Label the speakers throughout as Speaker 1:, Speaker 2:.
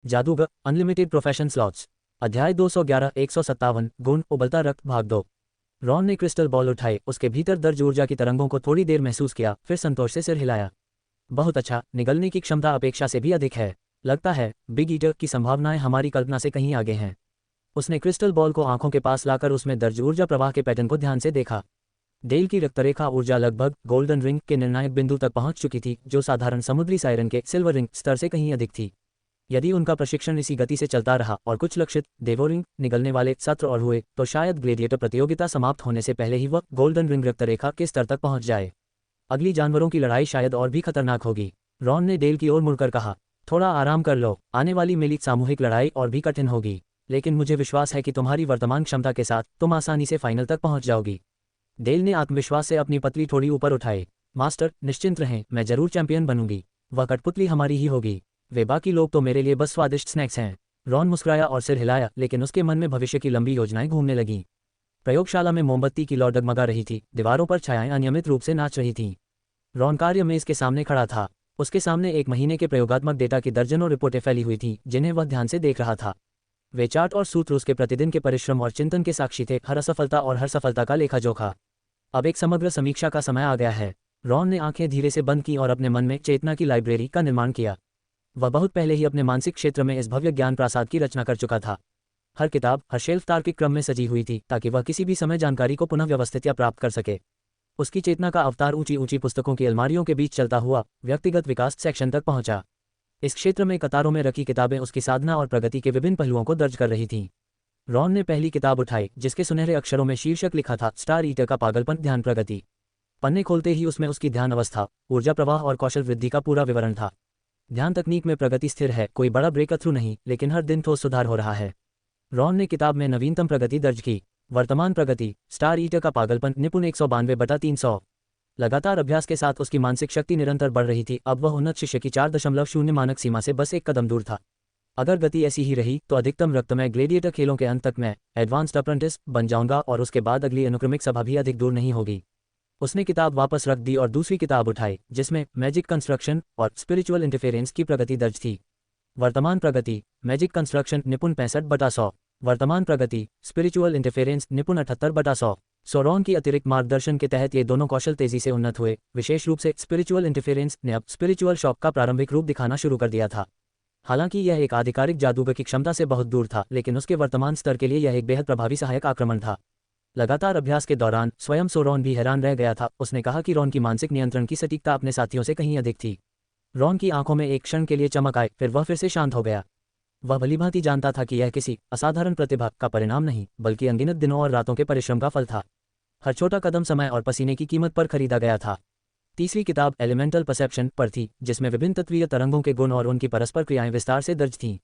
Speaker 1: जादूगर unlimited profession slots. अध्याय 211 157 गुण उबलता रक्त भाग 2। रॉन ने क्रिस्टल बॉल उठाए, उसके भीतर दर्ज ऊर्जा की तरंगों को थोड़ी देर महसूस किया, फिर संतोष से सिर हिलाया। बहुत अच्छा, निगलने की क्षमता अपेक्षा से भी अधिक है। लगता है बिग ईटर की संभावनाएं हमारी कल्पना से कहीं आगे हैं। उसने क्रिस्टल बॉल को आंखों के पास लाकर उसमें दर्ज ऊर्जा प्रवाह के पैटर्न को ध्यान से देखा। डेल की रक्तरेखा ऊर्जा लगभग गोल्डन रिंग के निर्णायक बिंदु तक पहुंच चुकी थी, जो साधारण समुद्री सायरन के सिल्वर रिंग स्तर से कहीं अधिक थी। यदि उनका प्रशिक्षण इसी गति से चलता रहा और कुछ लक्षित डेवोरिंग निगलने वाले सत्र और हुए, तो शायद ग्लेडिएटर प्रतियोगिता समाप्त होने से पहले ही वह गोल्डन रिंग रक्तरेखा के स्तर तक पहुंच जाए। अगली जानवरों की लड़ाई शायद और भी खतरनाक होगी। रॉन ने डेल की ओर मुड़कर कहा, थोड़ा आराम कर लो, आने वाली मेरी सामूहिक लड़ाई और भी कठिन होगी, लेकिन मुझे विश्वास है कि तुम्हारी वर्तमान क्षमता के साथ तुम आसानी से फाइनल तक पहुंच जाओगी। डेल ने आत्मविश्वास से अपनी पतली थोड़ी ऊपर उठाई। मास्टर निश्चिंत रहें, मैं जरूर चैंपियन बनूंगी। वह कठपुतली हमारी ही होगी, वे बाकी लोग तो मेरे लिए बस स्वादिष्ट स्नैक्स हैं। रॉन मुस्कुराया और सिर हिलाया, लेकिन उसके मन में भविष्य की लंबी योजनाएं घूमने लगीं। प्रयोगशाला में मोमबत्ती की लौ डगमगा रही थी, दीवारों पर छायाएं अनियमित रूप से नाच रही थीं। रॉन कार्य में इसके सामने खड़ा था। उसके सामने एक महीने के प्रयोगात्मक डेटा की दर्जनों रिपोर्टें फैली हुई थीं, जिन्हें वह ध्यान से देख रहा था। वे चार्ट और सूत्र उसके प्रतिदिन के परिश्रम और चिंतन के साक्षी थे, हर असफलता और हर सफलता का लेखा जोखा। अब एक समग्र समीक्षा का समय आ गया है। रॉन ने आंखें धीरे से बंद की और अपने मन में चेतना की लाइब्रेरी का निर्माण किया। वह बहुत पहले ही अपने मानसिक क्षेत्र में इस भव्य ज्ञान प्रासाद की रचना कर चुका था। हर किताब, हर शेल्फ तार्किक क्रम में सजी हुई थी, ताकि वह किसी भी समय जानकारी को पुनः व्यवस्थित या प्राप्त कर सके। उसकी चेतना का अवतार ऊंची ऊंची पुस्तकों की अलमारियों के बीच चलता हुआ व्यक्तिगत विकास सेक्शन तक पहुंचा। इस क्षेत्र में कतारों में रखी किताबें उसकी साधना और प्रगति के विभिन्न पहलुओं को दर्ज कर रही थीं। रॉन ने पहली किताब उठाई, जिसके सुनहरे अक्षरों में शीर्षक लिखा था, स्टार ईटर का पागलपन ध्यान प्रगति। पन्ने खोलते ही उसमें उसकी ध्यान अवस्था, ऊर्जा प्रवाह और कौशल वृद्धि का पूरा विवरण था। ध्यान तकनीक में प्रगति स्थिर है, कोई बड़ा ब्रेक थ्रू नहीं, लेकिन हर दिन ठोस सुधार हो रहा है। रॉन ने किताब में नवीनतम प्रगति दर्ज की। वर्तमान प्रगति, स्टार ईटर का पागलपन निपुण 192/300। लगातार अभ्यास के साथ उसकी मानसिक शक्ति निरंतर बढ़ रही थी। अब वह उन्नत शिष्य की 4.0 मानक सीमा से बस एक कदम दूर था। अगर गति ऐसी ही रही तो अधिकतम रक्तमय ग्लेडिएटर खेलों के अंत तक मैं एडवांस्ड अप्रेंटिस बन जाऊंगा, और उसके बाद अगली अनुक्रमिक सभा भी अधिक दूर नहीं होगी। उसने किताब वापस रख दी और दूसरी किताब उठाई, जिसमें मैजिक कंस्ट्रक्शन और स्पिरिचुअल इंटरफेरेंस की प्रगति दर्ज थी। वर्तमान प्रगति, मैजिक कंस्ट्रक्शन निपुण 65/100। वर्तमान प्रगति, स्पिरिचुअल इंटरफेरेंस निपुण 78/100। रॉन की अतिरिक्त मार्गदर्शन के तहत ये दोनों कौशल तेजी से उन्नत हुए। विशेष रूप से स्पिरिचुअल इंटरफेरेंस ने अब स्पिरिचुअल शॉक का प्रारंभिक रूप दिखाना शुरू कर दिया था। हालांकि यह एक आधिकारिक जादूगर की क्षमता से बहुत दूर था, लेकिन उसके वर्तमान स्तर के लिए यह एक बेहद प्रभावी सहायक आक्रमण था। लगातार अभ्यास के दौरान स्वयं रॉन भी हैरान रह गया था। उसने कहा कि रॉन की मानसिक नियंत्रण की सटीकता अपने साथियों से कहीं अधिक थी। रॉन की आंखों में एक क्षण के लिए चमक आई, फिर वह फिर से शांत हो गया। वह भलीभांति जानता था कि यह किसी असाधारण प्रतिभा का परिणाम नहीं, बल्कि अनगिनत दिनों और रातों के परिश्रम का फल था। हर छोटा कदम समय और पसीने की कीमत पर खरीदा गया था। तीसरी किताब एलिमेंटल परसेप्शन पर थी, जिसमें विभिन्न तत्वीय तरंगों के गुण और उनकी परस्पर क्रियाएं विस्तार से दर्ज थीं।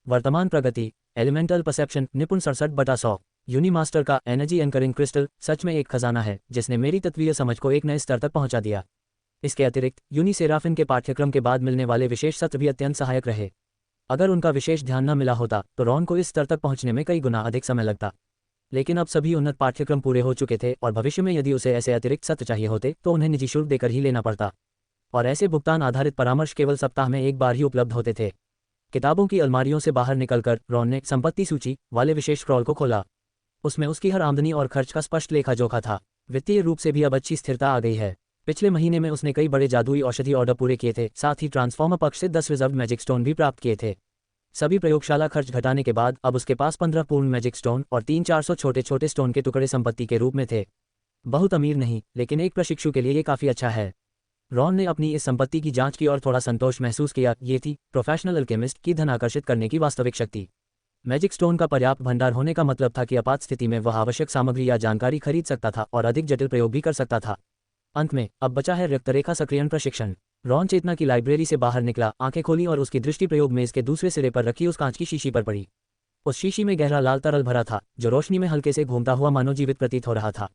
Speaker 1: वर्तमान प्रगति, एलिमेंटल परसेप्शन निपुण 67/100। यूनिमास्टर का एनर्जी एंकरिंग क्रिस्टल सच में एक खजाना है, जिसने मेरी तत्वीय समझ को एक नए स्तर तक पहुंचा दिया। इसके अतिरिक्त यूनि सेराफिन के पाठ्यक्रम के बाद मिलने वाले विशेष सत्र भी अत्यंत सहायक रहे। अगर उनका विशेष ध्यान न मिला होता तो रॉन को इस स्तर तक पहुंचने में कई गुना अधिक समय लगता। लेकिन अब सभी उन्नत पाठ्यक्रम पूरे हो चुके थे, और भविष्य में यदि उसे ऐसे अतिरिक्त सत्र चाहिए होते तो उन्हें निजी शुल्क देकर ही लेना पड़ता, और ऐसे भुगतान आधारित परामर्श केवल सप्ताह में एक बार ही उपलब्ध होते थे। किताबों की अलमारियों से बाहर निकलकर रॉन ने संपत्ति सूची वाले विशेष स्क्रॉल को खोला। उसमें उसकी हर आमदनी और खर्च का स्पष्ट लेखा जोखा था। वित्तीय रूप से भी अब अच्छी स्थिरता आ गई है। पिछले महीने में उसने कई बड़े जादुई औषधि ऑर्डर पूरे किए थे, साथ ही ट्रांसफॉर्मर पक्ष से 10 रिजर्व मैजिक स्टोन भी प्राप्त किए थे। सभी प्रयोगशाला खर्च घटाने के बाद अब उसके पास 15 पूर्ण मैजिक स्टोन और 300-400 छोटे छोटे स्टोन के टुकड़े संपत्ति के रूप में थे। बहुत अमीर नहीं, लेकिन एक प्रशिक्षु के लिए ये काफी अच्छा है। रॉन ने अपनी इस संपत्ति की जांच की और थोड़ा संतोष महसूस किया। ये थी प्रोफेशनल अल्केमिस्ट की धन आकर्षित करने की वास्तविक शक्ति। मैजिक स्टोन का पर्याप्त भंडार होने का मतलब था कि आपात स्थिति में वह आवश्यक सामग्री या जानकारी खरीद सकता था और अधिक जटिल प्रयोग भी कर सकता था। अंत में अब बचा है रक्तरेखा सक्रियण प्रशिक्षण। रॉन चेतना की लाइब्रेरी से बाहर निकला, आंखें खोली और उसकी दृष्टि प्रयोग में इसके दूसरे सिरे पर रखी उस कांच की शीशी पर पड़ी। उस शीशी में गहरा लाल तरल भरा था, जो रोशनी में हल्के से घूमता हुआ मानो जीवित प्रतीत हो रहा था।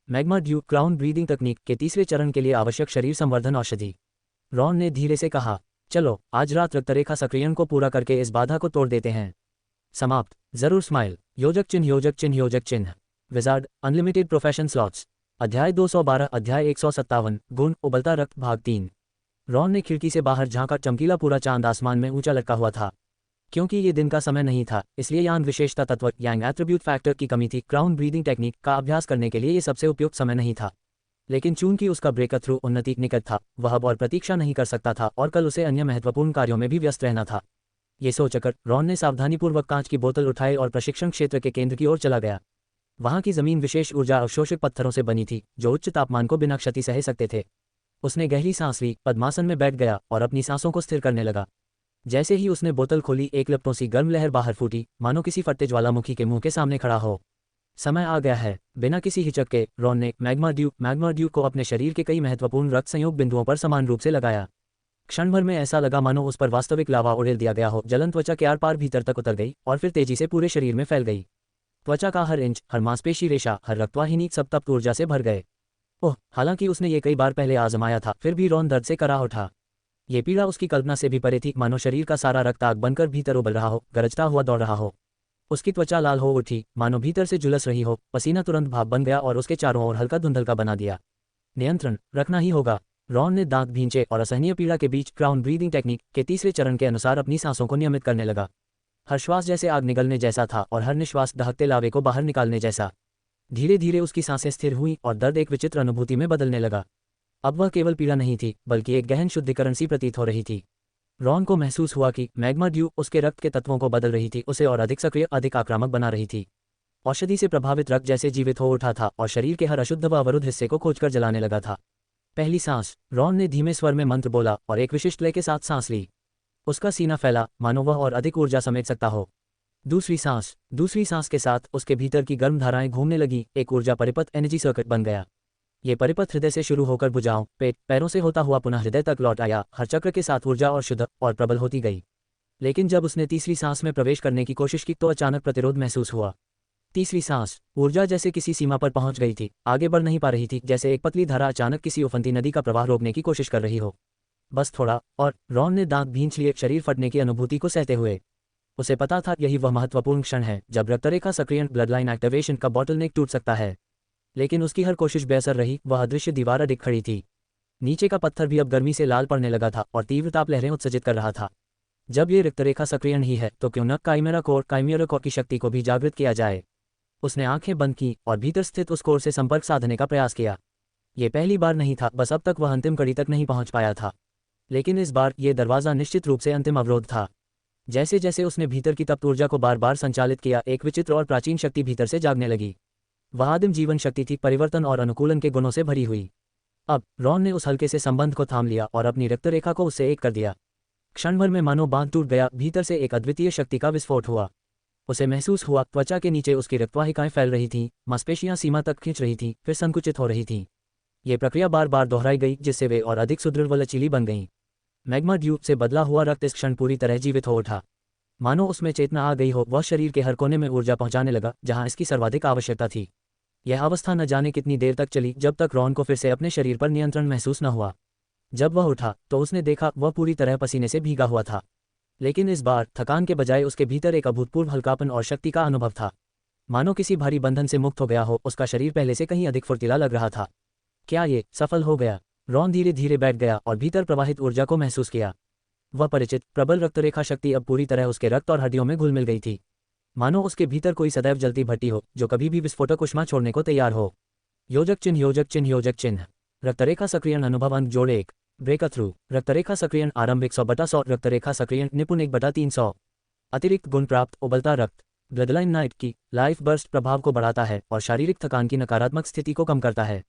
Speaker 1: मैग्मा ड्यू क्राउन ब्रीदिंग तकनीक के तीसरे चरण के लिए आवश्यक शरीर संवर्धन औषधि। रॉन ने धीरे से कहा, चलो आज रात रक्तरेखा सक्रियण को पूरा करके इस बाधा को तोड़ देते हैं। समाप्त। जरूर स्माइल। योजक चिन्ह योजक चिन्ह योजक चिन्ह। Wizard unlimited profession slots. अध्याय 212 अध्याय 157 गुण उबलता रक्त भाग 3। रॉन ने खिड़की से बाहर झांका। चमकीला पूरा चांद आसमान में ऊंचा लटका हुआ था। क्योंकि ये दिन का समय नहीं था, इसलिए यांग विशेषता तत्व यांग एट्रीब्यूट फैक्टर की कमी थी। क्राउन ब्रीदिंग टेक्निक का अभ्यास करने के लिए ये सबसे उपयुक्त समय नहीं था। लेकिन चूंकि उसका ब्रेक थ्रू उन्नति निकट था, वह अब और प्रतीक्षा नहीं कर सकता था और कल उसे अन्य महत्वपूर्ण कार्यों में भी व्यस्त रहना था। ये सोचकर रॉन ने सावधानीपूर्वक कांच की बोतल उठाई और प्रशिक्षण क्षेत्र के केंद्र की ओर चला गया। वहां की जमीन विशेष ऊर्जा अवशोषक पत्थरों से बनी थी जो उच्च तापमान को बिना क्षति सह सकते थे। उसने गहरी सांस ली, पद्मासन में बैठ गया और अपनी सांसों को स्थिर करने लगा। जैसे ही उसने बोतल खोली, एक लपटों सी गर्म लहर बाहर फूटी, मानो किसी फटते ज्वालामुखी के मुंह के सामने खड़ा हो। समय आ गया है। बिना किसी हिचक के रॉन ने मैग्मा ड्यूक को अपने शरीर के कई महत्वपूर्ण रक्त संयोग बिंदुओं पर समान रूप से लगाया। क्षण भर में ऐसा लगा मानो उस पर वास्तविक लावा उड़ेल दिया गया हो। जलन त्वचा के आर पार भीतर तक उतर गई और फिर तेजी से पूरे शरीर में फैल गई। त्वचा का हर इंच, हर मांसपेशी रेशा, हर रक्तवाहिनी सब तप्त ऊर्जा से भर गए। ओह, हालांकि उसने ये कई बार पहले आजमाया था, फिर भी रॉन दर्द से करा उठा। ये पीड़ा उसकी कल्पना से भी परे थी, मानो शरीर का सारा रक्त आग बनकर भीतर उबल रहा हो, गरजता हुआ दौड़ रहा हो। उसकी त्वचा लाल हो उठी, मानो भीतर से झुलस रही हो। पसीना तुरंत भाप बन गया और उसके चारों ओर हल्का धुंधलका बना दिया। नियंत्रण रखना ही होगा। रॉन ने दांत भींचे और असहनीय पीड़ा के बीच क्राउन ब्रीदिंग टेक्निक के तीसरे चरण के अनुसार अपनी सांसों को नियमित करने लगा। हर श्वास जैसे आग निगलने जैसा था और हर निश्वास दहकते लावे को बाहर निकालने जैसा। धीरे धीरे उसकी सांसें स्थिर हुईं और दर्द एक विचित्र अनुभूति में बदलने लगा। अब वह केवल पीड़ा नहीं थी, बल्कि एक गहन शुद्धिकरण सी प्रतीत हो रही थी। रॉन को महसूस हुआ कि मैग्मा ड्यू उसके रक्त के तत्वों को बदल रही थी, उसे और अधिक सक्रिय, अधिक आक्रामक बना रही थी। औषधि से प्रभावित रक्त जैसे जीवित हो उठा था और शरीर के हर अशुद्ध व अवरुद्ध हिस्से को खोजकर जलाने लगा था। पहली सांस। रॉन ने धीमे स्वर में मंत्र बोला और एक विशिष्ट लय के साथ सांस ली। उसका सीना फैला, मानो वह और अधिक ऊर्जा समेट सकता हो। दूसरी सांस। दूसरी सांस के साथ उसके भीतर की गर्म धाराएं घूमने लगी, एक ऊर्जा परिपथ एनर्जी सर्किट बन गया। ये परिपथ हृदय से शुरू होकर भुजाओं, पेट, पैरों से होता हुआ पुनः हृदय तक लौट आया, हर चक्र के साथ ऊर्जा और शुद्ध और प्रबल होती गई। लेकिन जब उसने तीसरी सांस में प्रवेश करने की कोशिश की तो अचानक प्रतिरोध महसूस हुआ। तीसरी सांस। ऊर्जा जैसे किसी सीमा पर पहुंच गई थी, आगे बढ़ नहीं पा रही थी, जैसे एक पतली धारा अचानक किसी उफनती नदी का प्रवाह रोकने की कोशिश कर रही हो। बस थोड़ा और। रॉन ने दांत भींच लिए, शरीर फटने की अनुभूति को सहते हुए। उसे पता था यही वह महत्वपूर्ण क्षण है जब रक्तरेखा सक्रियण ब्लडलाइन एक्टिवेशन का बॉटलनेक टूट सकता है। लेकिन उसकी हर कोशिश बेअसर रही। वह अदृश्य दीवार अडिग खड़ी थी। नीचे का पत्थर भी अब गर्मी से लाल पड़ने लगा था और तीव्र ताप लहरें उत्सर्जित कर रहा था। जब ये रक्तरेखा सक्रियण ही है तो क्यों न काइमेरा कोर की शक्ति को भी जागृत किया जाए। उसने आंखें बंद की और भीतर स्थित उस कोर से संपर्क साधने का प्रयास किया। ये पहली बार नहीं था, बस अब तक वह अंतिम कड़ी तक नहीं पहुंच पाया था। लेकिन इस बार ये दरवाज़ा निश्चित रूप से अंतिम अवरोध था। जैसे जैसे उसने भीतर की तप्त ऊर्जा को बार बार संचालित किया, एक विचित्र और प्राचीन शक्ति भीतर से जागने लगी। वह आदिम जीवन शक्ति थी, परिवर्तन और अनुकूलन के गुणों से भरी हुई। अब रॉन ने उस हल्के से संबंध को थाम लिया और अपनी रक्तरेखा को उससे एक कर दिया। क्षण भर में मानो बांध टूट गया, भीतर से एक अद्वितीय शक्ति का विस्फोट हुआ। उसे महसूस हुआ त्वचा के नीचे उसकी रक्तवाहिकाएं फैल रही थीं, मांसपेशियां सीमा तक खींच रही थीं, फिर संकुचित हो रही थीं। ये प्रक्रिया बार बार दोहराई गई, जिससे वे और अधिक सुदृढ़ व लचीली बन गईं। मैग्मा ड्यू से बदला हुआ रक्त इस क्षण पूरी तरह जीवित हो उठा। मानो उसमें चेतना आ गई हो। वह शरीर के हर कोने में ऊर्जा पहुंचाने लगा जहां इसकी सर्वाधिक आवश्यकता थी। यह अवस्था न जाने कितनी देर तक चली, जब तक रॉन को फिर से अपने शरीर पर नियंत्रण महसूस न हुआ। जब वह उठा तो उसने देखा वह पूरी तरह पसीने से भीगा हुआ था। लेकिन इस बार थकान के बजाय उसके भीतर एक अभूतपूर्व हल्कापन और शक्ति का अनुभव था। मानो किसी भारी बंधन से मुक्त हो गया हो। उसका शरीर पहले से कहीं अधिक फुर्तीला लग रहा था। क्या ये सफल हो गया? रॉन धीरे धीरे बैठ गया और भीतर प्रवाहित ऊर्जा को महसूस किया। वह परिचित प्रबल रक्तरेखा शक्ति अब पूरी तरह उसके रक्त और हड्डियों में घुल मिल गई थी। मानो उसके भीतर कोई सदैव जलती भट्टी हो जो कभी भी विस्फोटक ऊष्मा छोड़ने को तैयार हो। योजक चिन्ह योजक चिन्ह योजक चिन्ह। रक्तरेखा सक्रियण अनुभव अंक जोड़ 1। Break through. रक्तरेखा सक्रियण आरंभिक 100/100। रक्तरेखा सक्रियण निपुण 1/300। अतिरिक्त गुण प्राप्त उबलता रक्त। ब्लडलाइन नाइट की लाइफ बर्स्ट प्रभाव को बढ़ाता है और शारीरिक थकान की नकारात्मक स्थिति को कम करता है।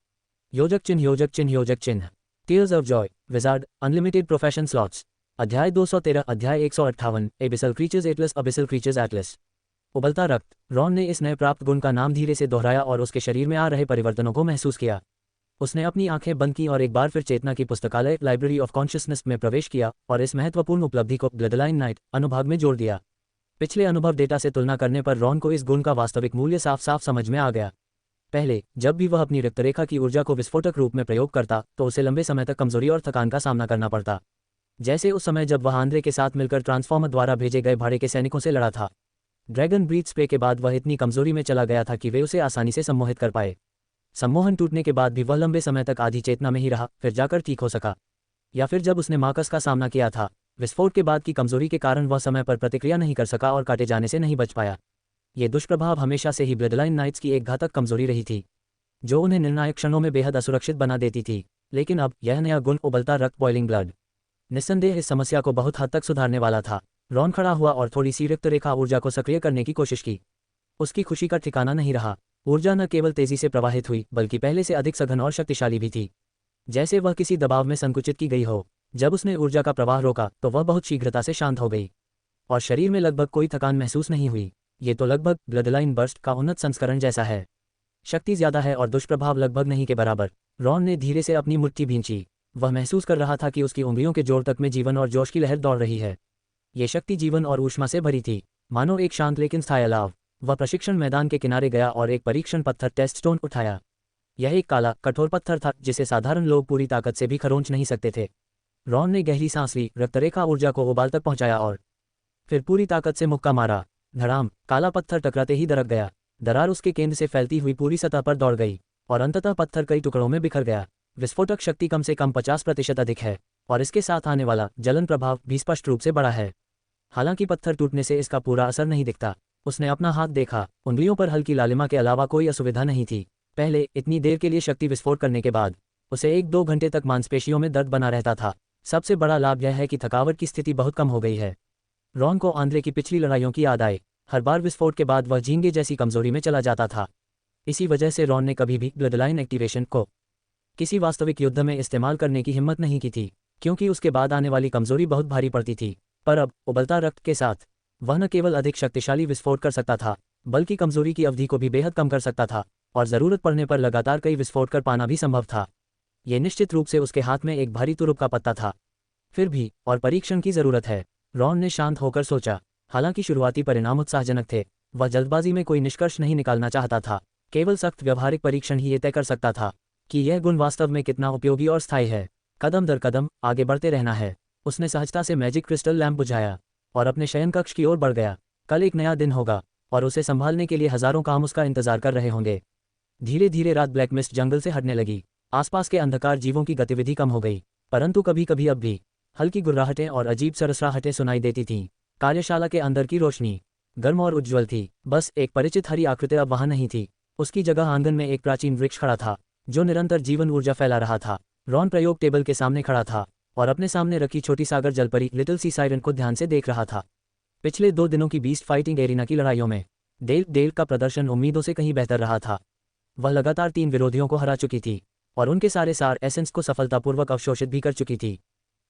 Speaker 1: योजक चिन्ह योजक चिन्ह योजक चिन्ह। Tears of joy wizard unlimited profession slots. अध्याय 213 अध्याय 158 abyssal creatures atlas abyssal creatures atlas. उबलता रक्त। रॉन ने इस नए प्राप्त गुण का नाम धीरे से दोहराया और उसके शरीर में आ रहे परिवर्तनों को महसूस किया। उसने अपनी आंखें बंद की और एक बार फिर चेतना की पुस्तकालय लाइब्रेरी ऑफ कॉन्शियसनेस में प्रवेश किया और इस महत्वपूर्ण उपलब्धि को ब्लडलाइन नाइट अनुभाग में जोड़ दिया। पिछले अनुभव डेटा से तुलना करने पर रॉन को इस गुण का वास्तविक मूल्य साफ साफ समझ में आ गया। पहले जब भी वह अपनी रक्तरेखा की ऊर्जा को विस्फोटक रूप में प्रयोग करता तो उसे लंबे समय तक कमजोरी और थकान का सामना करना पड़ता, जैसे उस समय जब वह आंद्रे के साथ मिलकर ट्रांसफॉर्मर द्वारा भेजे गए भाड़े के सैनिकों से लड़ा था। ड्रैगन ब्रीथ स्प्रे के बाद वह इतनी कमजोरी में चला गया था कि वे उसे आसानी से सम्मोहित कर पाए। सम्मोहन टूटने के बाद भी वह लंबे समय तक आधी चेतना में ही रहा, फिर जाकर ठीक हो सका। या फिर जब उसने मार्कस का सामना किया था विस्फोट के बाद की कमजोरी के कारण वह समय पर प्रतिक्रिया नहीं कर सका और काटे जाने से नहीं बच पाया। ये दुष्प्रभाव हमेशा से ही ब्लडलाइन नाइट्स की एक घातक कमजोरी रही थी, जो उन्हें निर्णायक क्षणों में बेहद असुरक्षित बना देती थी। लेकिन अब यह नया गुण, उबलता रक्त, बॉइलिंग ब्लड, निस्संदेह इस समस्या को बहुत हद तक सुधारने वाला था। रॉन खड़ा हुआ और थोड़ी सी रक्त रेखा ऊर्जा को सक्रिय करने की कोशिश की। उसकी खुशी का ठिकाना नहीं रहा। ऊर्जा न केवल तेजी से प्रवाहित हुई, बल्कि पहले से अधिक सघन और शक्तिशाली भी थी, जैसे वह किसी दबाव में संकुचित की गई हो। जब उसने ऊर्जा का प्रवाह रोका तो वह बहुत शीघ्रता से शांत हो गई और शरीर में लगभग कोई थकान महसूस नहीं हुई। ये तो लगभग ब्लडलाइन बर्स्ट का उन्नत संस्करण जैसा है। शक्ति ज्यादा है और दुष्प्रभाव लगभग नहीं के बराबर। रॉन ने धीरे से अपनी मुट्ठी भींची। वह महसूस कर रहा था कि उसकी उंगलियों के जोड़ तक में जीवन और जोश की लहर दौड़ रही है। ये शक्ति जीवन और ऊष्मा से भरी थी, मानो एक शांत लेकिन स्थायी अलाव। वह प्रशिक्षण मैदान के किनारे गया और एक परीक्षण पत्थर, टेस्ट स्टोन, उठाया। यह एक काला, कठोर पत्थर था जिसे साधारण लोग पूरी ताकत से भी खरोंच नहीं सकते थे। रॉन ने गहरी सांस ली, रक्तरेखा ऊर्जा को उबाल तक पहुंचाया और फिर पूरी ताकत से मुक्का मारा। धड़ाम! काला पत्थर टकराते ही दरक गया। दरार उसके केंद्र से फैलती हुई पूरी सतह पर दौड़ गई और अंततः पत्थर कई टुकड़ों में बिखर गया। विस्फोटक शक्ति कम से कम 50% अधिक है और इसके साथ आने वाला जलन प्रभाव भी स्पष्ट रूप से बड़ा है। हालांकि पत्थर टूटने से इसका पूरा असर नहीं दिखता। उसने अपना हाथ देखा। उंगलियों पर हल्की लालिमा के अलावा कोई असुविधा नहीं थी। पहले इतनी देर के लिए शक्ति विस्फोट करने के बाद उसे 1-2 घंटे तक मांसपेशियों में दर्द बना रहता था। सबसे बड़ा लाभ यह है कि थकावट की स्थिति बहुत कम हो गई है। रॉन को आंद्रे की पिछली लड़ाइयों की याद आई। हर बार विस्फोट के बाद वह झींगे जैसी कमजोरी में चला जाता था। इसी वजह से रॉन ने कभी भी ब्लडलाइन एक्टिवेशन को किसी वास्तविक युद्ध में इस्तेमाल करने की हिम्मत नहीं की थी, क्योंकि उसके बाद आने वाली कमजोरी बहुत भारी पड़ती थी। पर अब उबलता रक्त के साथ वह न केवल अधिक शक्तिशाली विस्फोट कर सकता था, बल्कि कमजोरी की अवधि को भी बेहद कम कर सकता था और जरूरत पड़ने पर लगातार कई विस्फोट कर पाना भी संभव था। यह निश्चित रूप से उसके हाथ में एक भारी तुरुप का पत्ता था। फिर भी और परीक्षण की जरूरत है, रॉन ने शांत होकर सोचा। हालांकि शुरुआती परिणाम उत्साहजनक थे, वह जल्दबाजी में कोई निष्कर्ष नहीं निकालना चाहता था। केवल सख्त व्यवहारिक परीक्षण ही ये तय कर सकता था कि यह गुण वास्तव में कितना उपयोगी और स्थायी है। कदम दर कदम आगे बढ़ते रहना है। उसने सहजता से मैजिक क्रिस्टल लैंप बुझाया और अपने शयन कक्ष की ओर बढ़ गया। कल एक नया दिन होगा और उसे संभालने के लिए हजारों काम उसका इंतजार कर रहे होंगे। धीरे धीरे रात ब्लैक मिस्ट जंगल से हटने लगी। आसपास के अंधकार जीवों की गतिविधि कम हो गई, परंतु कभी कभी अब भी हल्की गुर्राहटें और अजीब सरसराहटें सुनाई देती थीं। कार्यशाला के अंदर की रोशनी गर्म और उज्ज्वल थी। बस एक परिचित हरी आकृति अब वहां नहीं थी। उसकी जगह आंगन में एक प्राचीन वृक्ष खड़ा था, जो निरंतर जीवन ऊर्जा फैला रहा था। रॉन प्रयोग टेबल के सामने खड़ा था और अपने सामने रखी छोटी सागर जलपरी लिटिल सी साइरन को ध्यान से देख रहा था। पिछले 2 दिनों की बीस्ट फाइटिंग एरिना की लड़ाइयों में डेल का प्रदर्शन उम्मीदों से कहीं बेहतर रहा था। वह लगातार 3 विरोधियों को हरा चुकी थी और उनके सारे सार एसेंस को सफलतापूर्वक अवशोषित भी कर चुकी थी।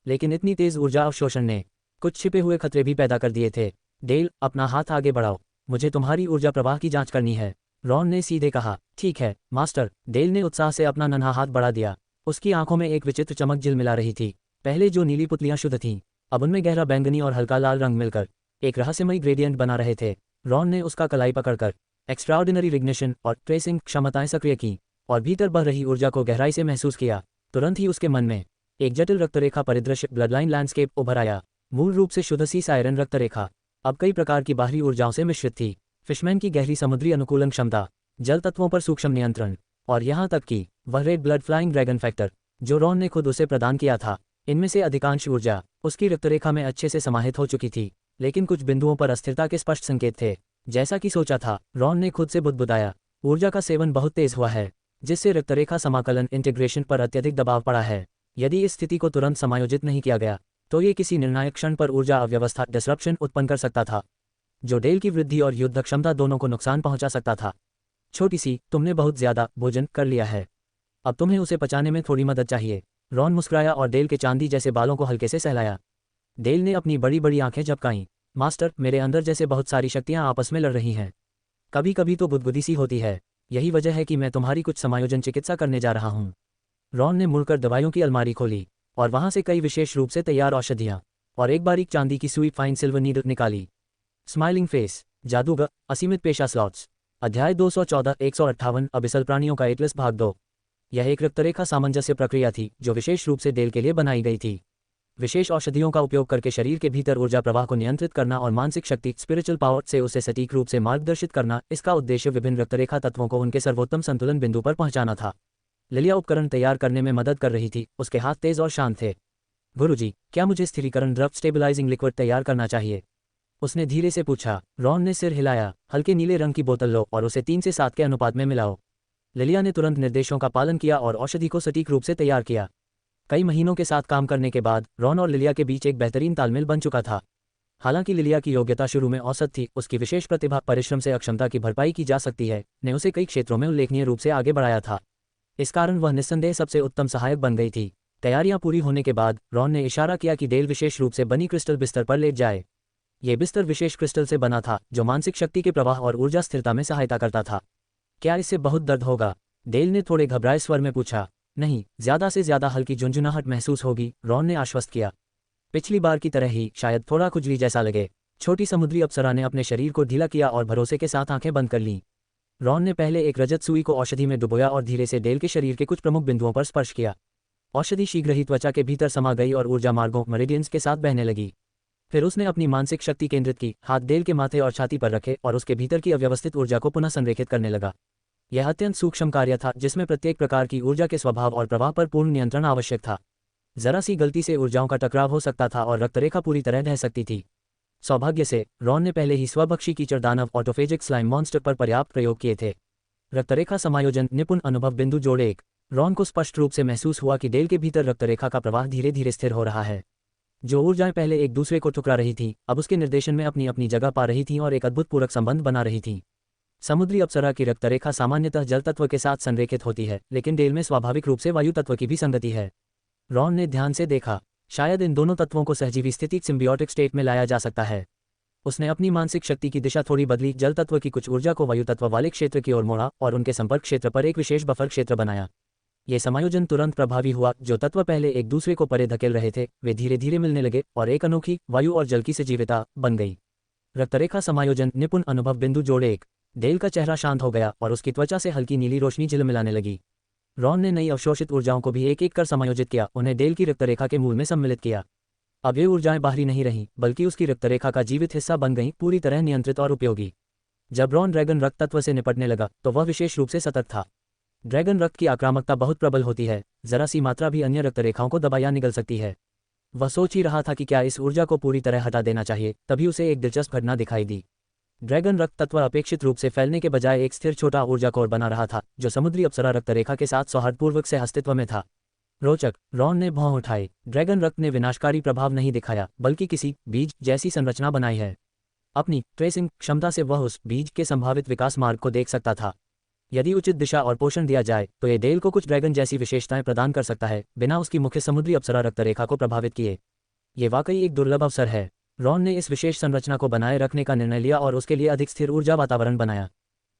Speaker 1: लेकिन इतनी तेज ऊर्जा अवशोषण ने कुछ छिपे हुए खतरे भी पैदा कर दिए थे। डेल, अपना हाथ आगे बढ़ाओ, मुझे तुम्हारी ऊर्जा प्रवाह की जांच करनी है, रॉन ने सीधे कहा। ठीक है मास्टर। डेल ने उत्साह से अपना नन्हा हाथ बढ़ा दिया। उसकी आंखों में एक विचित्र चमक झिलमिला रही थी। पहले जो नीली पुतलियां शुद्ध थीं, अब उनमें गहरा बैंगनी और हल्का लाल रंग मिलकर एक रहस्यमयी ग्रेडियंट बना रहे थे। रॉन ने उसका कलाई पकड़कर एक्स्ट्राऑर्डिनरी रिग्निशन और ट्रेसिंग क्षमताएं सक्रिय की और भीतर बह रही ऊर्जा को गहराई से महसूस किया। तुरंत ही उसके मन में एक जटिल रक्तरेखा परिदृश्य, ब्लडलाइन लैंडस्केप, उभर आया। मूल रूप से शुद्ध सी सायरन रक्तरेखा अब कई प्रकार की बाहरी ऊर्जाओं से मिश्रित थी। फिशमैन की गहरी समुद्री अनुकूलन क्षमता, जल तत्वों पर सूक्ष्म नियंत्रण और यहाँ तक कि वह red blood flying dragon factor जो रॉन ने खुद उसे प्रदान किया था। इनमें से अधिकांश ऊर्जा उसकी रक्तरेखा में अच्छे से समाहित हो चुकी थी, लेकिन कुछ बिंदुओं पर अस्थिरता के स्पष्ट संकेत थे। जैसा कि सोचा था, रॉन ने खुद से बुदबुदाया, ऊर्जा का सेवन बहुत तेज हुआ है, जिससे रक्तरेखा समाकलन इंटीग्रेशन पर अत्यधिक दबाव पड़ा है। यदि इस स्थिति को तुरंत समायोजित नहीं किया गया तो ये किसी निर्णायक क्षण पर ऊर्जा अव्यवस्था डिसरप्शन उत्पन्न कर सकता था, जो डेल की वृद्धि और युद्ध क्षमता दोनों को नुकसान पहुंचा सकता था। छोटी सी, तुमने बहुत ज्यादा भोजन कर लिया है, अब तुम्हें उसे पचाने में थोड़ी मदद चाहिए। रॉन मुस्कुराया और डेल के चांदी जैसे बालों को हल्के से सहलाया। डेल ने अपनी बड़ी बड़ी आंखें झपकाईं। मास्टर, मेरे अंदर जैसे बहुत सारी शक्तियां आपस में लड़ रही हैं। कभी कभी तो बुदबुदी सी होती है। यही वजह है कि मैं तुम्हारी कुछ समायोजन चिकित्सा करने जा रहा हूँ। रॉन ने मुड़कर दवाइयों की अलमारी खोली और वहां से कई विशेष रूप से तैयार औषधियां और एक बारीक चांदी की सुई फाइन सिल्वर नीडल निकाली। स्माइलिंग फेस, जादूगर, असीमित पेशा स्लॉट्स। अध्याय 214 158 अबिसल प्राणियों का एटलस भाग 2। यह एक रक्तरेखा सामंजस्य प्रक्रिया थी जो विशेष रूप से डेल के लिए बनाई गई थी। विशेष औषधियों का उपयोग करके शरीर के भीतर ऊर्जा प्रवाह को नियंत्रित करना और मानसिक शक्ति स्पिरिचुअल पावर से उसे सटीक रूप से मार्गदर्शित करना, इसका उद्देश्य विभिन्न रक्तरेखा तत्वों को उनके सर्वोत्तम संतुलन बिंदु पर पहुंचाना था। लिलिया उपकरण तैयार करने में मदद कर रही थी, उसके हाथ तेज और शांत थे। गुरुजी, क्या मुझे स्थिरीकरण द्रव स्टेबलाइजिंग लिक्विड तैयार करना चाहिए? उसने धीरे से पूछा। रॉन ने सिर हिलाया। हल्के नीले रंग की बोतल लो और उसे 3 से 7 के अनुपात में मिलाओ। लिलिया ने तुरंत निर्देशों का पालन किया और औषधि को सटीक रूप से तैयार किया। कई महीनों के साथ काम करने के बाद रॉन और लिलिया के बीच एक बेहतरीन तालमेल बन चुका था। हालांकि लिलिया की योग्यता शुरू में औसत थी, उसकी विशेष प्रतिभा परिश्रम से अक्षमता की भरपाई की जा सकती है ने उसे कई क्षेत्रों में उल्लेखनीय रूप से आगे बढ़ाया था। इस कारण वह निस्संदेह सबसे उत्तम सहायक बन गई थी। तैयारियां पूरी होने के बाद रॉन ने इशारा किया कि डेल विशेष रूप से बनी क्रिस्टल बिस्तर पर लेट जाए। ये बिस्तर विशेष क्रिस्टल से बना था जो मानसिक शक्ति के प्रवाह और ऊर्जा स्थिरता में सहायता करता था। क्या इससे बहुत दर्द होगा? डेल ने थोड़े घबराए स्वर में पूछा। नहीं, ज्यादा से ज्यादा हल्की झुंझुनाहट महसूस होगी, रॉन ने आश्वस्त किया। पिछली बार की तरह ही शायद थोड़ा खुजली जैसा लगे। छोटी समुद्री अप्सरा ने अपने शरीर को ढीला किया और भरोसे के साथ आंखें बंद कर लीं। रॉन ने पहले एक रजत सुई को औषधि में डुबोया और धीरे से डेल के शरीर के कुछ प्रमुख बिंदुओं पर स्पर्श किया। औषधि शीघ्र ही त्वचा के भीतर समा गई और ऊर्जा मार्गों मेरिडियंस के साथ बहने लगी। फिर उसने अपनी मानसिक शक्ति केंद्रित की, हाथ डेल के माथे और छाती पर रखे और उसके भीतर की अव्यवस्थित ऊर्जा को पुनः संरेखित करने लगा। यह अत्यंत सूक्ष्म कार्य था जिसमें प्रत्येक प्रकार की ऊर्जा के स्वभाव और प्रवाह पर पूर्ण नियंत्रण आवश्यक था। जरा सी गलती से ऊर्जाओं का टकराव हो सकता था और रक्तरेखा पूरी तरह ढह सकती थी। सौभाग्य से रॉन ने पहले ही स्वभक्षी कीचड़ दानव ऑटोफेजिक स्लाइम मॉन्स्टर पर पर्याप्त प्रयोग किए थे। रक्तरेखा समायोजन निपुण अनुभव बिंदु जोड़े 1। रॉन को स्पष्ट रूप से महसूस हुआ कि डेल के भीतर रक्तरेखा का प्रवाह धीरे धीरे स्थिर हो रहा है। जो ऊर्जाएं पहले एक दूसरे को ठुकरा रही थीं, अब उसके निर्देशन में अपनी अपनी जगह पा रही थीं और एक अद्भुत पूरक संबंध बना रही थीं। समुद्री अप्सरा की रक्तरेखा सामान्यतः जल तत्व के साथ संरेखित होती है, लेकिन डेल में स्वाभाविक रूप से वायु तत्व की भी संगति है। रॉन ने ध्यान से देखा। शायद इन दोनों तत्वों को सहजीवी स्थिति सिम्बियोटिक स्टेट में लाया जा सकता है। उसने अपनी मानसिक शक्ति की दिशा थोड़ी बदली, जल तत्व की कुछ ऊर्जा को वायु तत्व वाले क्षेत्र की ओर मोड़ा और उनके संपर्क क्षेत्र पर एक विशेष बफर क्षेत्र बनाया। ये समायोजन तुरंत प्रभावी हुआ। जो तत्व पहले एक दूसरे को परे धकेल रहे थे वे धीरे धीरे मिलने लगे और एक अनोखी वायु और जल की सजीवता बन गई। रक्तरेखा समायोजन निपुण अनुभव बिंदु जोड़े 1। डेल का चेहरा शांत हो गया और उसकी त्वचा से हल्की नीली रोशनी झिलमिलाने लगी। रॉन ने नई अवशोषित ऊर्जाओं को भी एक एक कर समायोजित किया, उन्हें डेल की रक्तरेखा के मूल में सम्मिलित किया। अब ये ऊर्जाएं बाहरी नहीं रहीं, बल्कि उसकी रक्तरेखा का जीवित हिस्सा बन गईं, पूरी तरह नियंत्रित और उपयोगी। जब रॉन ड्रैगन रक्त तत्व से निपटने लगा तो वह विशेष रूप से सतर्क था। ड्रैगन रक्त की आक्रामकता बहुत प्रबल होती है, जरा सी मात्रा भी अन्य रक्तरेखाओं को दबाया निगल सकती है। वह सोच ही रहा था कि क्या इस ऊर्जा को पूरी तरह हटा देना चाहिए, तभी उसे एक दिलचस्प घटना दिखाई दी। ड्रैगन रक्त तत्व अपेक्षित रूप से फैलने के बजाय एक स्थिर छोटा ऊर्जा कोर बना रहा था, जो समुद्री अप्सरा रक्तरेखा के साथ सौहार्दपूर्वक से अस्तित्व में था। रोचक, रॉन ने भौं उठाई। ड्रैगन रक्त ने विनाशकारी प्रभाव नहीं दिखाया, बल्कि किसी बीज जैसी संरचना बनाई है। अपनी ट्रेसिंग क्षमता से वह उस बीज के संभावित विकास मार्ग को देख सकता था। यदि उचित दिशा और पोषण दिया जाए तो ये डेल को कुछ ड्रैगन जैसी विशेषताएं प्रदान कर सकता है, बिना उसकी मुख्य समुद्री अप्सरा रक्तरेखा को प्रभावित किए। ये वाकई एक दुर्लभ अवसर है। रॉन ने इस विशेष संरचना को बनाए रखने का निर्णय लिया और उसके लिए अधिक स्थिर ऊर्जा वातावरण बनाया।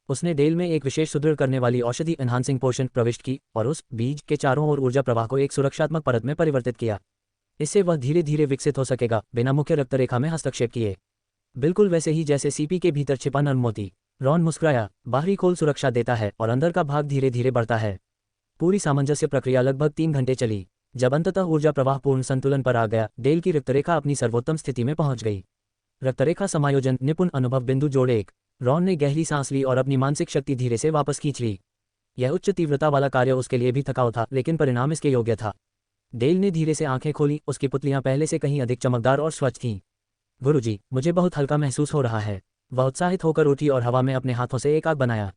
Speaker 1: उसने डेल में एक विशेष सुदृढ़ करने वाली औषधि एनहांसिंग पोषण प्रविष्ट की और उस बीज के चारों ओर ऊर्जा प्रवाह को एक सुरक्षात्मक परत में परिवर्तित किया। इससे वह धीरे धीरे विकसित हो सकेगा, बिना मुख्य रक्तरेखा में हस्तक्षेप किए। बिल्कुल वैसे ही जैसे सीपी के भीतर छिपा नर्म मोती। रॉन मुस्कुराया। बाहरी खोल सुरक्षा देता है और अंदर का भाग धीरे धीरे बढ़ता है। पूरी सामंजस्य प्रक्रिया लगभग 3 घंटे चली। जब अंततः ऊर्जा प्रवाह पूर्ण संतुलन पर आ गया, डेल की रक्तरेखा अपनी सर्वोत्तम स्थिति में पहुंच गई। रक्तरेखा समायोजन निपुण अनुभव बिंदु जोड़े 1। रॉन ने गहरी सांस ली और अपनी मानसिक शक्ति धीरे से वापस खींच ली। यह उच्च तीव्रता वाला कार्य उसके लिए भी थकाऊ था, लेकिन परिणाम इसके योग्य था। डेल ने धीरे से आंखें खोली। उसकी पुतलियां पहले से कहीं अधिक चमकदार और स्वच्छ थीं। गुरुजी, मुझे बहुत हल्का महसूस हो रहा है। वह उत्साहित होकर उठी और हवा में अपने हाथों से एक आग बनाया।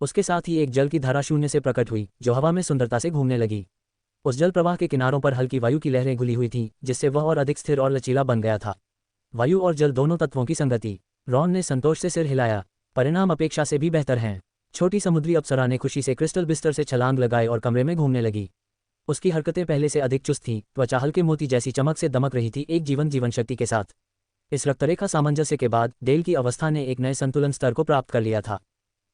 Speaker 1: उसके साथ ही एक जल की धारा शून्य से प्रकट हुई, जो हवा में सुंदरता से घूमने लगी। उस जल प्रवाह के किनारों पर हल्की वायु की लहरें घुली हुई थीं, जिससे वह और अधिक स्थिर और लचीला बन गया था। वायु और जल दोनों तत्वों की संगति। रॉन ने संतोष से सिर हिलाया। परिणाम अपेक्षा से भी बेहतर हैं। छोटी समुद्री अप्सरा ने खुशी से क्रिस्टल बिस्तर से छलांग लगाई और कमरे में घूमने लगी। उसकी हरकतें पहले से अधिक चुस्त थीं, त्वचा हल्के मोती जैसी चमक से दमक रही थी, एक जीवन शक्ति के साथ। इस रक्तरेखा सामंजस्य के बाद डेल की अवस्था ने एक नए संतुलन स्तर को प्राप्त कर लिया था।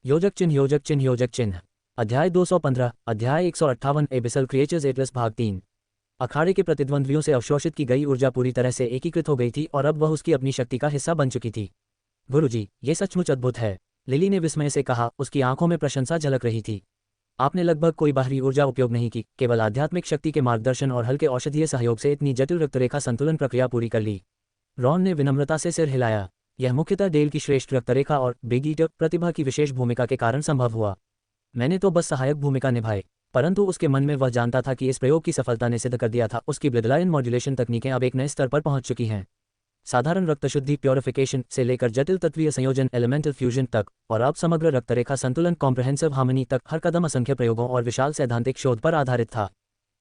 Speaker 1: योजक चिन्ह योजक चिन्ह योजक चिन्ह। अध्याय 215 अध्याय 158 एबिसल क्रिएचर्स एटलस भाग 3। अखाड़े के प्रतिद्वंद्वियों से अवशोषित की गई ऊर्जा पूरी तरह से एकीकृत हो गई थी और अब वह उसकी अपनी शक्ति का हिस्सा बन चुकी थी। गुरुजी, ये सचमुच अद्भुत है, लिली ने विस्मय से कहा। उसकी आंखों में प्रशंसा झलक रही थी। आपने लगभग कोई बाहरी ऊर्जा उपयोग नहीं की, केवल आध्यात्मिक शक्ति के मार्गदर्शन और हल्के औषधीय सहयोग से इतनी जटिल रक्तरेखा संतुलन प्रक्रिया पूरी कर ली। रॉन ने विनम्रता से सिर हिलाया। यह मुख्यतः डेल की श्रेष्ठ रक्तरेखा और बिग ईटर प्रतिभा की विशेष भूमिका के कारण संभव हुआ। मैंने तो बस सहायक भूमिका निभाई। परंतु उसके मन में वह जानता था कि इस प्रयोग की सफलता ने सिद्ध कर दिया था उसकी ब्लडलाइन मॉड्यूलेशन तकनीकें अब एक नए स्तर पर पहुंच चुकी हैं। साधारण रक्त शुद्धि प्योरिफिकेशन से लेकर जटिल तत्वीय संयोजन एलिमेंटल फ्यूजन तक और अब समग्र रक्तरेखा संतुलन कॉम्प्रहेंसिव हार्मनी तक हर कदम असंख्य प्रयोगों और विशाल सैद्धांतिक शोध पर आधारित था।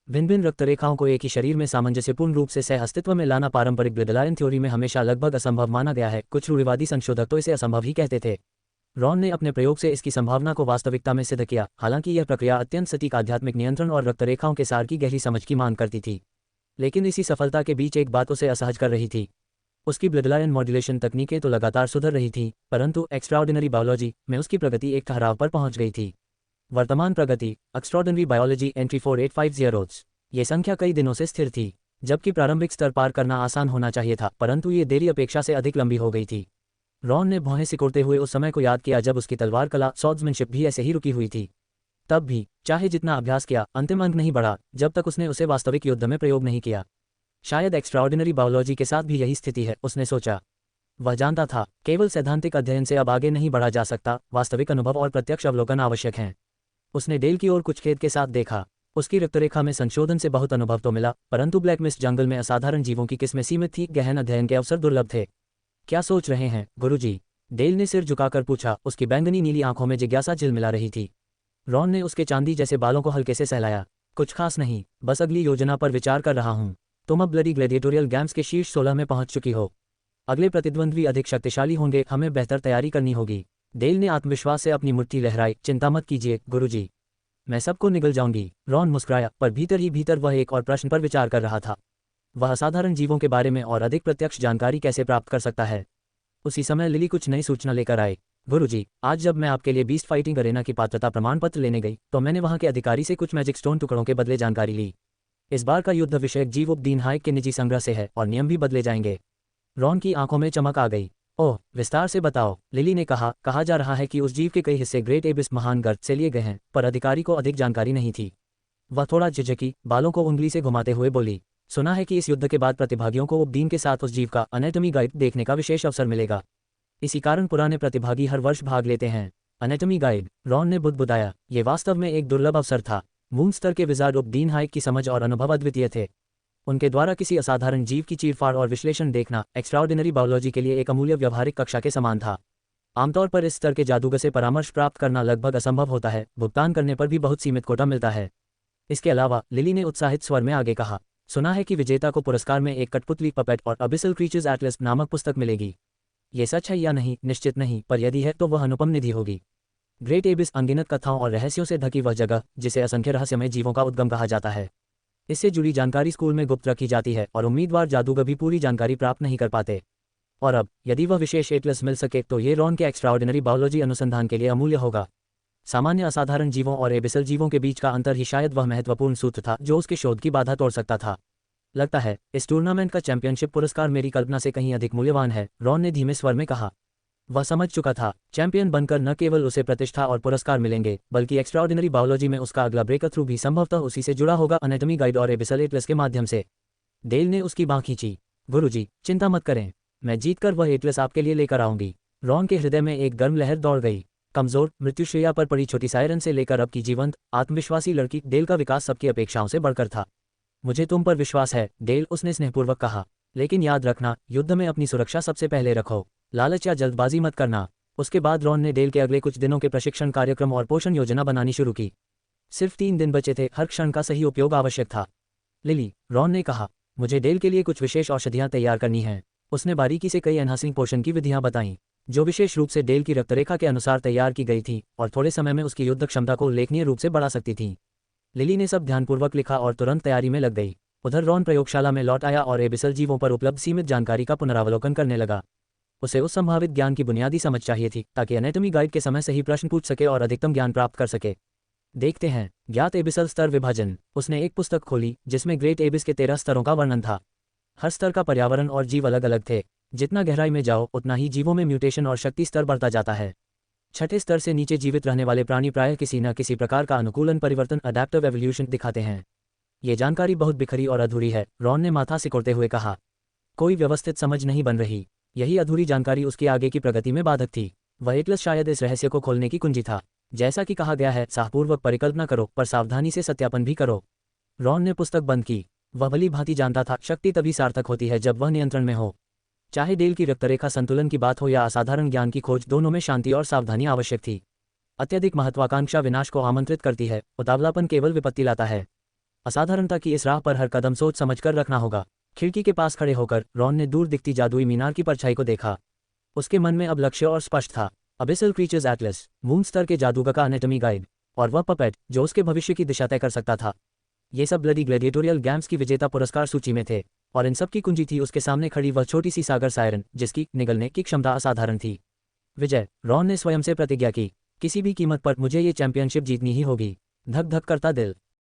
Speaker 1: भिन्न भिन्न रक्तरेखाओं को एक ही शरीर में सामंजस्यपूर्ण रूप से सह अस्तित्व में लाना पारंपरिक ब्लडलाइन थ्योरी में हमेशा लगभग असंभव माना गया है। कुछ रूढ़िवादी संशोधक तो इसे असंभव ही कहते थे। रॉन ने अपने प्रयोग से इसकी संभावना को वास्तविकता में सिद्ध किया। हालांकि यह प्रक्रिया अत्यंत सटीक आध्यात्मिक नियंत्रण और रक्तरेखाओं के सार की गहरी समझ की मांग करती थी। लेकिन इसी सफलता के बीच एक बात उसे असहज कर रही थी। उसकी ब्लडलाइन मॉड्यूलेशन तकनीकें तो लगातार सुधर रही थीं, परंतु एक्स्ट्राऑर्डिनरी बायोलॉजी में उसकी प्रगति एक ठहराव पर पहुंच गई थी। वर्तमान प्रगति एक्स्ट्राऑर्डिनरी बायोलॉजी एंट्री 4850 ये संख्या कई दिनों से स्थिर थी, जबकि प्रारंभिक स्तर पार करना आसान होना चाहिए था, परंतु ये देरी अपेक्षा से अधिक लंबी हो गई थी। रॉन ने भौहें सिकोड़ते हुए उस समय को याद किया जब उसकी तलवार कला स्वॉर्ड्समैनशिप भी ऐसे ही रुकी हुई थी। तब भी चाहे जितना अभ्यास किया, अंतिम अंक नहीं बढ़ा जब तक उसने उसे वास्तविक युद्ध में प्रयोग नहीं किया। शायद एक्स्ट्राऑर्डिनरी बायोलॉजी के साथ भी यही स्थिति है, उसने सोचा। वह जानता था केवल सैद्धांतिक अध्ययन से अब आगे नहीं बढ़ा जा सकता, वास्तविक अनुभव और प्रत्यक्ष अवलोकन आवश्यक हैं। उसने डेल की ओर कुछ खेद के साथ देखा। उसकी रक्तरेखा में संशोधन से बहुत अनुभव तो मिला, परंतु ब्लैक मिस्ट जंगल में असाधारण जीवों की किस्में सीमित थी, गहन अध्ययन के अवसर दुर्लभ थे। क्या सोच रहे हैं गुरुजी? डेल ने सिर झुकाकर पूछा। उसकी बैंगनी नीली आंखों में जिज्ञासा झिलमिला रही थी। रॉन ने उसके चांदी जैसे बालों को हल्के से सहलाया। कुछ खास नहीं, बस अगली योजना पर विचार कर रहा हूँ। तुम अब ब्लडी ग्लैडिएटोरियल गेम्स के शीर्ष 16 में पहुंच चुकी हो। अगले प्रतिद्वंद्वी अधिक शक्तिशाली होंगे, हमें बेहतर तैयारी करनी होगी। डेल ने आत्मविश्वास से अपनी मुट्ठी लहराई। चिंता मत कीजिए गुरुजी, मैं सबको निगल जाऊंगी। रॉन मुस्कुराया, पर भीतर ही भीतर वह एक और प्रश्न पर विचार कर रहा था। वह असाधारण जीवों के बारे में और अधिक प्रत्यक्ष जानकारी कैसे प्राप्त कर सकता है? उसी समय लिली कुछ नई सूचना लेकर आए। गुरुजी, आज जब मैं आपके लिए बीस्ट फाइटिंग अरेना की पात्रता प्रमाण पत्र लेने गई तो मैंने वहां के अधिकारी से कुछ मैजिक स्टोन टुकड़ों के बदले जानकारी ली। इस बार का युद्ध विषयक जीव उपदीन हाइक के निजी संग्रह से है और नियम भी बदले जाएंगे। रॉन की आंखों में चमक आ गई। ओह, विस्तार से बताओ, लिली ने कहा जा रहा है कि उस जीव के कई हिस्से ग्रेट एबिस महान गर्त से लिए गए हैं, पर अधिकारी को अधिक जानकारी नहीं थी। वह थोड़ा झिझकी, बालों को उंगली से घुमाते हुए बोली। सुना है कि इस युद्ध के बाद प्रतिभागियों को उपदीन के साथ उस जीव का एनाटॉमी गाइड देखने का विशेष अवसर मिलेगा। इसी कारण पुराने प्रतिभागी हर वर्ष भाग लेते हैं। Anatomy guide? रॉन ने बुदबुदाया। ये वास्तव में एक दुर्लभ अवसर था। मून स्तर के विजार्ड उपदीन हाइक की समझ और अनुभव अद्वितीय थे। उनके द्वारा किसी असाधारण जीव की चीरफाड़ और विश्लेषण देखना एक्स्ट्राऑर्डिनरी बायोलॉजी के लिए एक अमूल्य व्यवहारिक कक्षा के समान था। आमतौर पर इस स्तर के जादूगर से परामर्श प्राप्त करना लगभग असंभव होता है, भुगतान करने पर भी बहुत सीमित कोटा मिलता है। इसके अलावा, लिली ने उत्साहित स्वर में आगे कहा, सुना है कि विजेता को पुरस्कार में एक कठपुतली पपेट और अबिसल क्रीचर्स एटलस नामक पुस्तक मिलेगी। ये सच है या नहीं निश्चित नहीं, पर यदि है तो वह अनुपम निधि होगी। ग्रेट एबिस अनगिनत कथाओं और रहस्यों से ढकी वह जगह जिसे असंख्य रहस्यमय जीवों का उद्गम कहा जाता है। इससे जुड़ी जानकारी स्कूल में गुप्त रखी जाती है और उम्मीदवार जादूगर भी पूरी जानकारी प्राप्त नहीं कर पाते। और अब यदि वह विशेष एटलस मिल सके तो ये रॉन के एक्स्ट्राऑर्डिनरी बायोलॉजी अनुसंधान के लिए अमूल्य होगा। सामान्य असाधारण जीवों और एबिसल जीवों के बीच का अंतर ही शायद वह महत्वपूर्ण सूत्र था जो उसके शोध की बाधा तोड़ सकता था। लगता है इस टूर्नामेंट का चैंपियनशिप पुरस्कार मेरी कल्पना से कहीं अधिक मूल्यवान है, रॉन ने धीमे स्वर में कहा। वह समझ चुका था, चैंपियन बनकर न केवल उसे प्रतिष्ठा और पुरस्कार मिलेंगे, बल्कि एक्स्ट्राऑर्डिनरी बायोलॉजी में उसका अगला ब्रेक थ्रू भी संभवतः उसी से जुड़ा होगा, एनाटॉमी गाइड और एबिसल एटलस के माध्यम से। डेल ने उसकी बांह खींची। गुरुजी, चिंता मत करें, मैं जीतकर वह एटलस आपके लिए लेकर आऊंगी। रॉन के हृदय में एक गर्म लहर दौड़ गई। कमजोर, मृत्युशैया पर पड़ी छोटी सायरन से लेकर अब की जीवंत, आत्मविश्वासी लड़की, डेल का विकास सबकी अपेक्षाओं से बढ़कर था। मुझे तुम पर विश्वास है डेल, उसने स्नेहपूर्वक कहा, लेकिन याद रखना, युद्ध में अपनी सुरक्षा सबसे पहले रखो। लालच या जल्दबाजी मत करना। उसके बाद रॉन ने डेल के अगले कुछ दिनों के प्रशिक्षण कार्यक्रम और पोषण योजना बनानी शुरू की। सिर्फ 3 दिन बचे थे, हर क्षण का सही उपयोग आवश्यक था। लिली, रॉन ने कहा, मुझे डेल के लिए कुछ विशेष औषधियां तैयार करनी हैं। उसने बारीकी से कई एनहांसिंग पोषण की विधियां बताईं, जो विशेष रूप से डेल की रक्तरेखा के अनुसार तैयार की गई थी और थोड़े समय में उसकी युद्ध क्षमता को उल्लेखनीय रूप से बढ़ा सकती थीं। लिली ने सब ध्यानपूर्वक लिखा और तुरंत तैयारी में लग गई। उधर रॉन प्रयोगशाला में लौट आया और एबिसल जीवों पर उपलब्ध सीमित जानकारी का पुनरावलोकन करने लगा। उसे उस संभावित ज्ञान की बुनियादी समझ चाहिए थी ताकि एनाटॉमी गाइड के समय सही प्रश्न पूछ सके और अधिकतम ज्ञान प्राप्त कर सके। देखते हैं, ज्ञात एबिसल स्तर विभाजन। उसने एक पुस्तक खोली जिसमें ग्रेट एबिस के 13 स्तरों का वर्णन था। हर स्तर का पर्यावरण और जीव अलग अलग थे। जितना गहराई में जाओ उतना ही जीवों में म्यूटेशन और शक्ति स्तर बढ़ता जाता है। 6ठे स्तर से नीचे जीवित रहने वाले प्राणी प्रायः किसी न किसी प्रकार का अनुकूलन परिवर्तन अडैप्टिव एवोल्यूशन दिखाते हैं। ये जानकारी बहुत बिखरी और अधूरी है, रॉन ने माथा सिकोड़ते हुए कहा। कोई व्यवस्थित समझ नहीं बन रही। यही अधूरी जानकारी उसकी आगे की प्रगति में बाधक थी। वह एटलस शायद इस रहस्य को खोलने की कुंजी था। जैसा कि कहा गया है, साहपूर्वक परिकल्पना करो पर सावधानी से सत्यापन भी करो। रॉन ने पुस्तक बंद की। वह भली भांति जानता था, शक्ति तभी सार्थक होती है जब वह नियंत्रण में हो। चाहे डेल की रक्तरेखा संतुलन की बात हो या असाधारण ज्ञान की खोज, दोनों में शांति और सावधानी आवश्यक थी। अत्यधिक महत्वाकांक्षा विनाश को आमंत्रित करती है, उतावलापन केवल विपत्ति लाता है। असाधारणता की इस राह पर हर कदम सोच समझकर रखना होगा। खिड़की के पास खड़े होकर रॉन ने दूर दिखती जादुई मीनार की परछाई को देखा। उसके मन में अब लक्ष्य और स्पष्ट था। अबिसल क्रीचर्स एटलस, मून स्तर के जादूगर का एनाटॉमी गाइड, और वह पपेट जो उसके भविष्य की दिशा तय कर सकता था। ये सब ब्लडी ग्लैडिएटोरियल गेम्स की विजेता पुरस्कार सूची में थे, और इन सब की कुंजी थी उसके सामने खड़ी वह छोटी सी सागर सायरन, जिसकी निगलने की क्षमता असाधारण थी। विजय, रॉन ने स्वयं से प्रतिज्ञा की। किसी भी कीमत पर मुझे ये चैंपियनशिप जीतनी ही होगी। धक धक करता दिल,